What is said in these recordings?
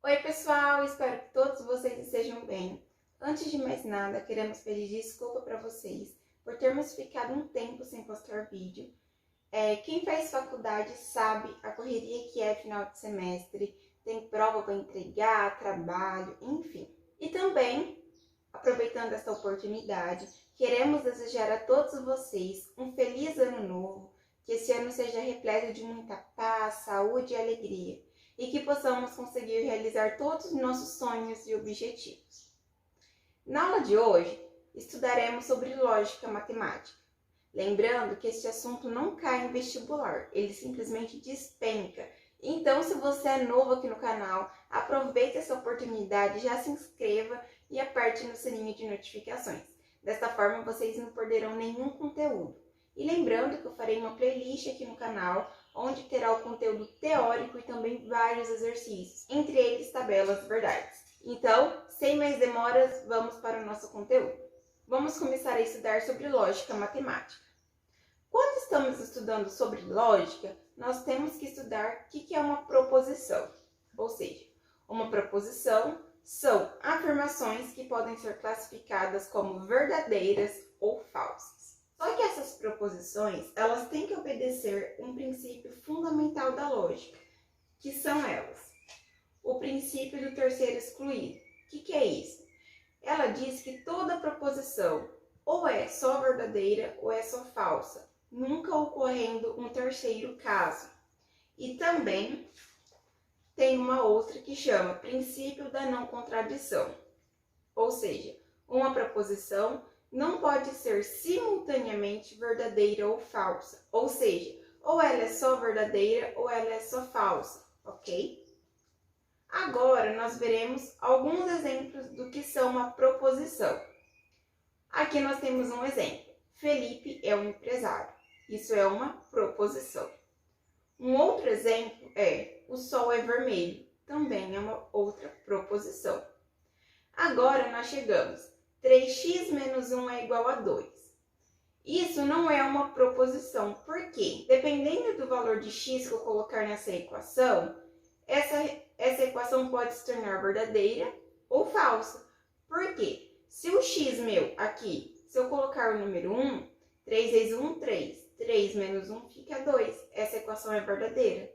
Oi pessoal, espero que todos vocês estejam bem. Antes de mais nada, queremos pedir desculpa para vocês por termos ficado um tempo sem postar vídeo. Quem faz faculdade sabe a correria que é final de semestre, tem prova para entregar, trabalho, enfim. E também, aproveitando esta oportunidade, queremos desejar a todos vocês um feliz ano novo, que esse ano seja repleto de muita paz, saúde e alegria, e que possamos conseguir realizar todos os nossos sonhos e objetivos. Na aula de hoje, estudaremos sobre lógica matemática. Lembrando que este assunto não cai em vestibular, ele simplesmente despenca. Então, se você é novo aqui no canal, aproveite essa oportunidade, já se inscreva e aperte no sininho de notificações. Desta forma, vocês não perderão nenhum conteúdo. E lembrando que eu farei uma playlist aqui no canal, onde terá o conteúdo teórico e também vários exercícios, entre eles tabelas verdades. Então, sem mais demoras, vamos para o nosso conteúdo. Vamos começar a estudar sobre lógica matemática. Quando estamos estudando sobre lógica, nós temos que estudar o que é uma proposição. Ou seja, uma proposição são afirmações que podem ser classificadas como verdadeiras ou falsas. Só que essas proposições, elas têm que obedecer um princípio fundamental da lógica, que são elas. O princípio do terceiro excluído. O que é isso? Ela diz que toda proposição ou é só verdadeira ou é só falsa, nunca ocorrendo um terceiro caso. E também tem uma outra que chama princípio da não contradição. Ou seja, uma proposição não pode ser simultaneamente verdadeira ou falsa. Ou seja, ou ela é só verdadeira ou ela é só falsa, ok? Agora nós veremos alguns exemplos do que são uma proposição. Aqui nós temos um exemplo. Felipe é um empresário. Isso é uma proposição. Um outro exemplo é o sol é vermelho. Também é uma outra proposição. Agora nós chegamos. 3x menos 1 é igual a 2. Isso não é uma proposição. Por quê? Dependendo do valor de x que eu colocar nessa equação, essa equação pode se tornar verdadeira ou falsa. Por quê? Se o x meu aqui, se eu colocar o número 1, 3 vezes 1, 3. 3 menos 1 fica 2. Essa equação é verdadeira.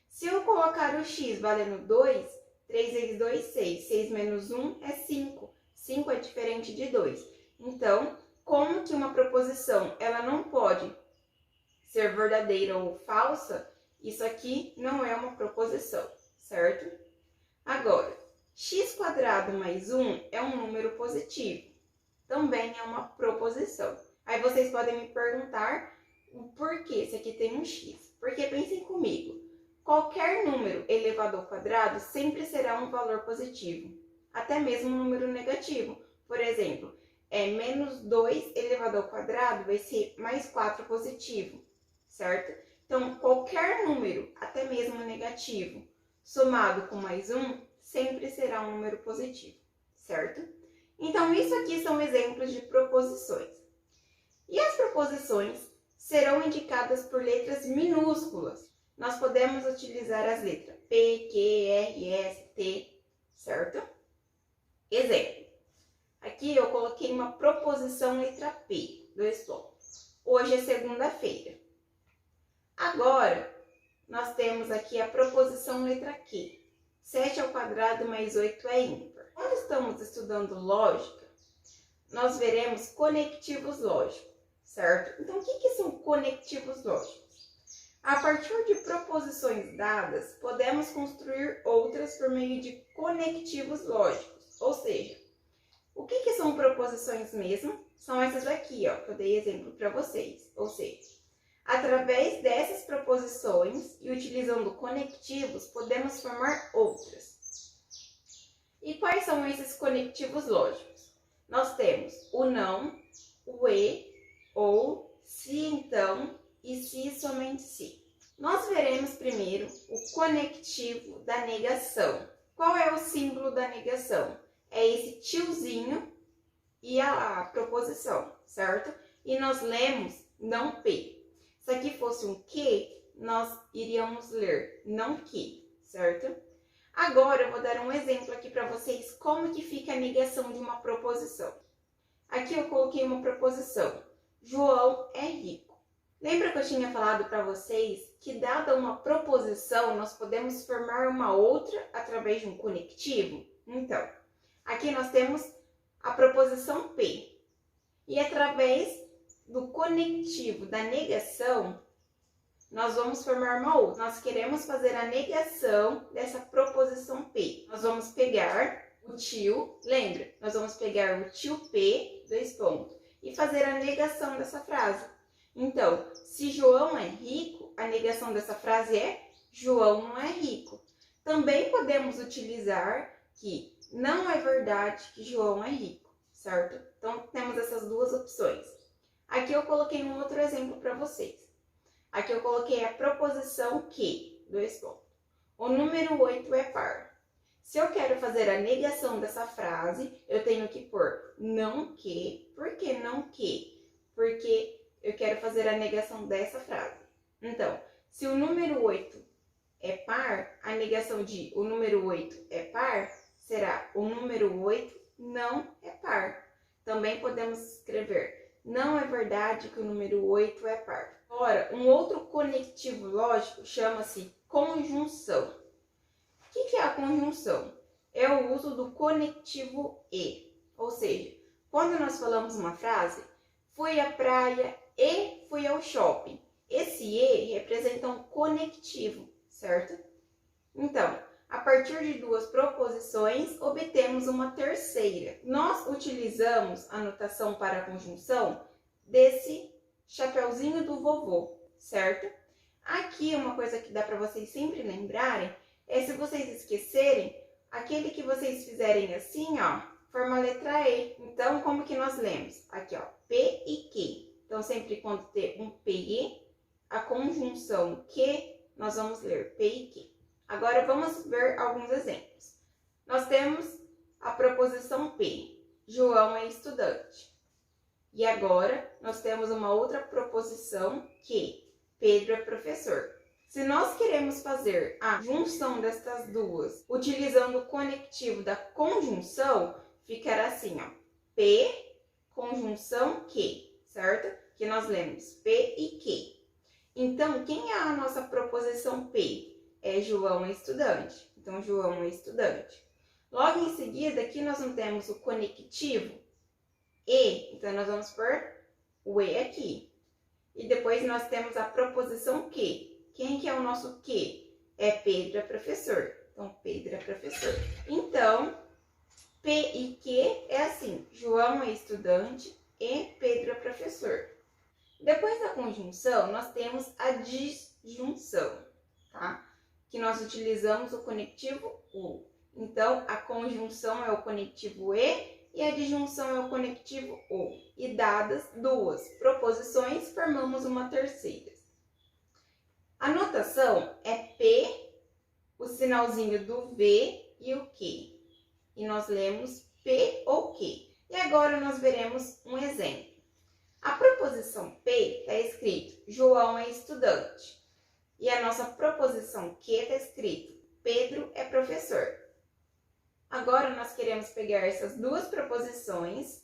Se eu colocar o x valendo 2, 3 vezes 2, 6. 6 menos 1 é 5. 5 é diferente de 2. Então, como que uma proposição ela não pode ser verdadeira ou falsa, isso aqui não é uma proposição, certo? Agora, x² mais 1 é um número positivo. Também é uma proposição. Aí vocês podem me perguntar o porquê se aqui tem um x. Porque pensem comigo, qualquer número elevado ao quadrado sempre será um valor positivo. Até mesmo um número negativo. Por exemplo, menos 2 elevado ao quadrado vai ser mais 4 positivo, certo? Então, qualquer número, até mesmo negativo, somado com mais 1, sempre será um número positivo, certo? Então, isso aqui são exemplos de proposições. E as proposições serão indicadas por letras minúsculas. Nós podemos utilizar as letras P, Q, R, S, T, certo? Exemplo. Aqui eu coloquei uma proposição letra P, 2 pontos. Hoje é segunda-feira. Agora, nós temos aqui a proposição letra Q. 7² mais 8 é ímpar. Quando estamos estudando lógica, nós veremos conectivos lógicos, certo? Então, o que são conectivos lógicos? A partir de proposições dadas, podemos construir outras por meio de conectivos lógicos. Ou seja, o que são proposições mesmo? São essas aqui, ó, que eu dei exemplo para vocês. Ou seja, através dessas proposições e utilizando conectivos, podemos formar outras. E quais são esses conectivos lógicos? Nós temos o não, o e, ou, se então e se somente se. Nós veremos primeiro o conectivo da negação. Qual é o símbolo da negação? É esse tiozinho e a proposição, certo? E nós lemos não P. Se aqui fosse um que, nós iríamos ler não que, certo? Agora eu vou dar um exemplo aqui para vocês como que fica a negação de uma proposição. Aqui eu coloquei uma proposição. João é rico. Lembra que eu tinha falado para vocês que, dada uma proposição, nós podemos formar uma outra através de um conectivo? Então, aqui nós temos a proposição P. E através do conectivo da negação, nós vamos formar uma outra. Nós queremos fazer a negação dessa proposição P. Nós vamos pegar o tio, lembra? Nós vamos pegar o tio P, e fazer a negação dessa frase. Então, se João é rico, a negação dessa frase é João não é rico. Também podemos utilizar que não é verdade que João é rico, certo? Então, temos essas duas opções. Aqui eu coloquei um outro exemplo para vocês. Aqui eu coloquei a proposição que, o número 8 é par. Se eu quero fazer a negação dessa frase, eu tenho que pôr não que. Por que não que? Porque eu quero fazer a negação dessa frase. Então, se o número 8 é par, a negação de o número 8 é par será o número 8 não é par. Também podemos escrever, não é verdade que o número 8 é par. Agora, um outro conectivo lógico chama-se conjunção. O que é a conjunção? É o uso do conectivo e. Ou seja, quando nós falamos uma frase, fui à praia e fui ao shopping. Esse e representa um conectivo, certo? Então, a partir de duas proposições, obtemos uma terceira. Nós utilizamos a notação para a conjunção desse chapeuzinho do vovô, certo? Aqui, uma coisa que dá para vocês sempre lembrarem é, se vocês esquecerem, aquele que vocês fizerem assim, ó, forma a letra E. Então, como que nós lemos? Aqui, ó, P e Q. Então, sempre quando ter um P, a conjunção que, nós vamos ler P e Q. Agora, vamos ver alguns exemplos. Nós temos a proposição P. João é estudante. E agora, nós temos uma outra proposição que Pedro é professor. Se nós queremos fazer a junção destas duas, utilizando o conectivo da conjunção, ficará assim, ó. P, conjunção que, certo? Que nós lemos P e que. Então, quem é a nossa proposição P? É João é estudante. Então, João é estudante. Logo em seguida, aqui nós não temos o conectivo e, então nós vamos pôr o e aqui. E depois nós temos a proposição que. Quem que é o nosso que? É Pedro é professor. Então, Pedro é professor. Então, P e que é assim, João é estudante e Pedro é professor. Depois da conjunção, nós temos a disjunção, tá? Que nós utilizamos o conectivo o. Então, a conjunção é o conectivo e a disjunção é o conectivo o. E dadas duas proposições, formamos uma terceira. A notação é P, o sinalzinho do V e o Q. E nós lemos P ou Q. E agora nós veremos um exemplo. A proposição P está escrito João é estudante. E a nossa proposição Q está escrito Pedro é professor. Agora nós queremos pegar essas duas proposições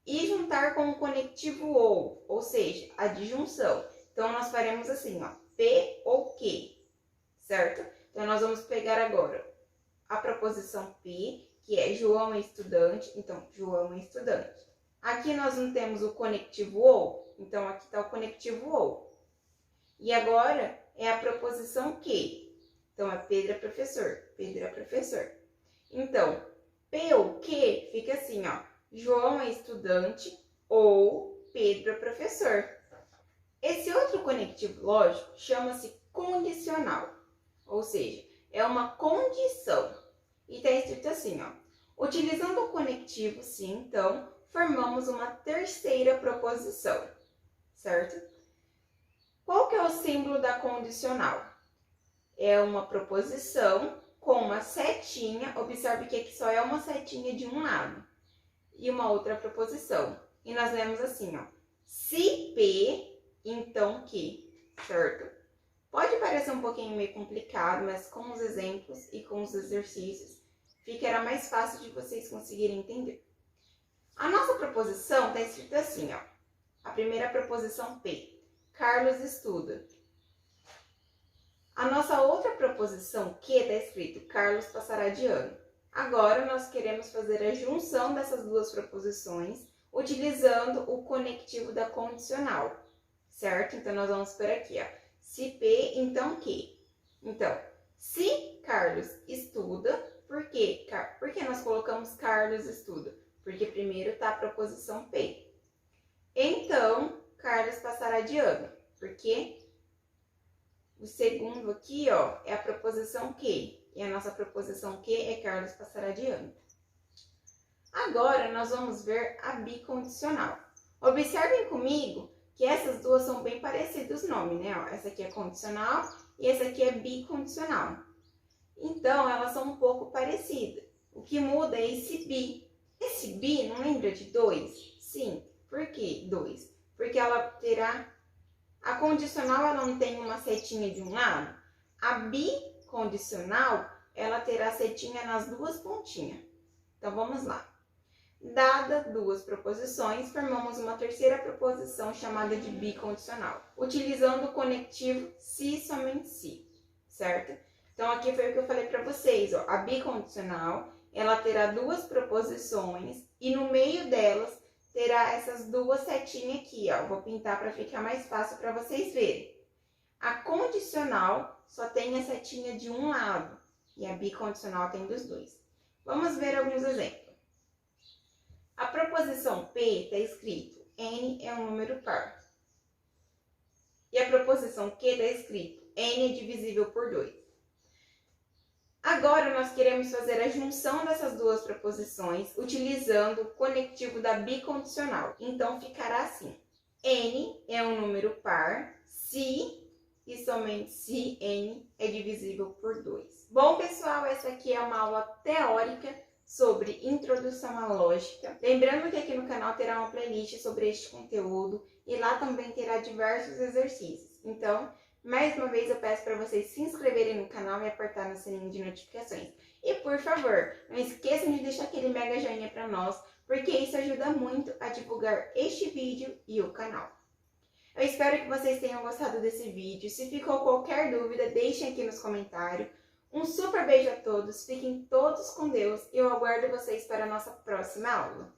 e juntar com o conectivo ou seja, a disjunção. Então, nós faremos assim, ó, P ou Q, certo? Então, nós vamos pegar agora a proposição P, que é João é estudante, então, João é estudante. Aqui nós não temos o conectivo ou, então aqui está o conectivo ou. E agora é a proposição Q, então é Pedro é professor, Pedro é professor. Então, P ou Q fica assim, ó, João é estudante ou Pedro é professor. Esse outro conectivo lógico chama-se condicional, ou seja, é uma condição. E está escrito assim, ó, utilizando o conectivo sim, então, formamos uma terceira proposição, certo? Qual que é o símbolo da condicional? É uma proposição com uma setinha, observe que aqui só é uma setinha de um lado, e uma outra proposição. E nós lemos assim, ó, se P, então que, certo? Pode parecer um pouquinho meio complicado, mas com os exemplos e com os exercícios ficará mais fácil de vocês conseguirem entender. A nossa proposição está escrita assim, ó. A primeira proposição P. Carlos estuda. A nossa outra proposição Q está escrito Carlos passará de ano. Agora nós queremos fazer a junção dessas duas proposições utilizando o conectivo da condicional, certo? Então nós vamos por aqui, ó. Se P, então Q. Então, se Carlos estuda, por quê? Por que nós colocamos Carlos estuda? Porque primeiro está a proposição P. Então, Carlos passará de ano. Porque o segundo aqui, ó, é a proposição Q. E a nossa proposição Q é Carlos passará de ano. Agora, nós vamos ver a bicondicional. Observem comigo que essas duas são bem parecidos os nomes, né? Ó, essa aqui é condicional e essa aqui é bicondicional. Então, elas são um pouco parecidas. O que muda é esse bi. Esse bi não lembra de 2? Sim. Por que 2? Porque ela terá... A condicional, ela não tem uma setinha de um lado. A bicondicional, ela terá setinha nas duas pontinhas. Então, vamos lá. Dadas duas proposições, formamos uma terceira proposição chamada de bicondicional, utilizando o conectivo se e somente se, certo? Então, aqui foi o que eu falei para vocês, ó. A bicondicional, ela terá duas proposições e no meio delas terá essas duas setinhas aqui, ó. Vou pintar para ficar mais fácil para vocês verem. A condicional só tem a setinha de um lado e a bicondicional tem dos dois. Vamos ver alguns exemplos. A proposição P está escrito N é um número par. E a proposição Q está escrito N é divisível por 2. Agora, nós queremos fazer a junção dessas duas proposições utilizando o conectivo da bicondicional. Então, ficará assim. N é um número par se e somente se N é divisível por 2. Bom, pessoal, essa aqui é uma aula teórica sobre introdução à lógica. Lembrando que aqui no canal terá uma playlist sobre este conteúdo e lá também terá diversos exercícios. Então, mais uma vez eu peço para vocês se inscreverem no canal e apertar no sininho de notificações. E por favor, não esqueçam de deixar aquele mega joinha para nós, porque isso ajuda muito a divulgar este vídeo e o canal. Eu espero que vocês tenham gostado desse vídeo. Se ficou qualquer dúvida, deixem aqui nos comentários. Um super beijo a todos, fiquem todos com Deus e eu aguardo vocês para a nossa próxima aula.